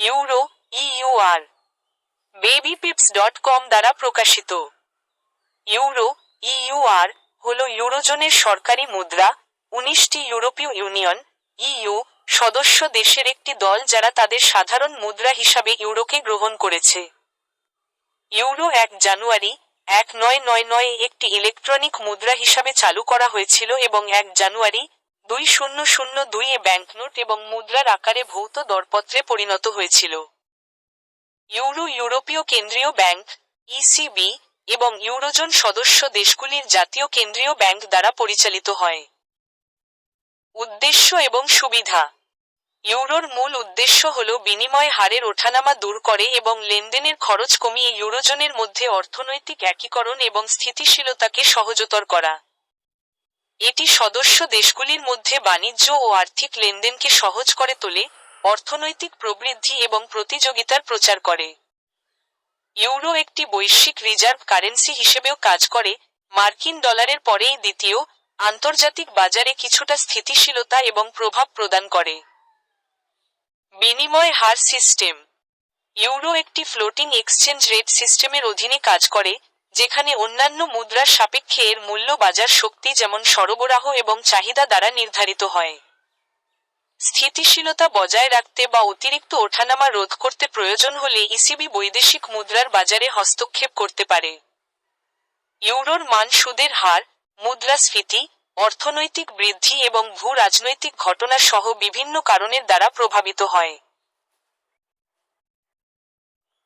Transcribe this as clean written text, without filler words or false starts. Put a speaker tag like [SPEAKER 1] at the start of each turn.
[SPEAKER 1] Euro UR babypips.com দ্বারা প্রকাশিত। Euro UR হল ইউরোজোনের সরকারি মুদ্রা। 19টি ইউরোপীয় ইউনিয়ন ইইউ সদস্য দেশের একটি দল যারা তাদের সাধারণ মুদ্রা হিসাবে ইউরোকে গ্রহণ করেছে। ইউরো 1 জানুয়ারি 1999 একটি ইলেকট্রনিক মুদ্রা হিসাবে চালু করা হয়েছিল এবং 1 জানুয়ারি 2002 এ ব্যাংকনোট এবং মুদ্রার আকারে ভৌত দরপত্রে পরিণত হয়েছিল। ইউরো ইউরোপীয় কেন্দ্রীয় ব্যাংক ইসিবি এবং ইউরোজোন সদস্য দেশগুলির জাতীয় কেন্দ্রীয় ব্যাংক দ্বারা পরিচালিত হয়। উদ্দেশ্য এবং সুবিধা। ইউরোর মূল উদ্দেশ্য হল বিনিময় হারের ওঠানামা দূর করে এবং লেনদেনের খরচ কমিয়ে ইউরোজোনের মধ্যে অর্থনৈতিক একীকরণ এবং স্থিতিশীলতাকে সহজতর করা। এটি সদস্য দেশগুলির মধ্যে বাণিজ্য ও আর্থিক লেনদেনকে সহজ করে তোলে, অর্থনৈতিক প্রবৃদ্ধি এবং প্রতিযোগিতার প্রচার করে। ইউরো একটি বৈশ্বিক রিজার্ভ কারেন্সি হিসেবেও কাজ করে, মার্কিন ডলারের পরেই দ্বিতীয়, আন্তর্জাতিক বাজারে কিছুটা স্থিতিশীলতা এবং প্রভাব প্রদান করে। বিনিময় হার সিস্টেম। ইউরো একটি ফ্লোটিং এক্সচেঞ্জ রেট সিস্টেমের অধীনে কাজ করে, যেখানে অন্যান্য মুদ্রার সাপেক্ষে এর মূল্য বাজার শক্তি যেমন সরবরাহ এবং চাহিদা দ্বারা নির্ধারিত হয়। স্থিতিশীলতা বজায় রাখতে বা অতিরিক্ত ওঠানামা রোধ করতে প্রয়োজন হলে ইসিবি বৈদেশিক মুদ্রার বাজারে হস্তক্ষেপ করতে পারে। ইউরোর মান সুদের হার, মুদ্রাস্ফীতি, অর্থনৈতিক বৃদ্ধি এবং ভূ-রাজনৈতিক ঘটনা সহ বিভিন্ন কারণের দ্বারা প্রভাবিত হয়।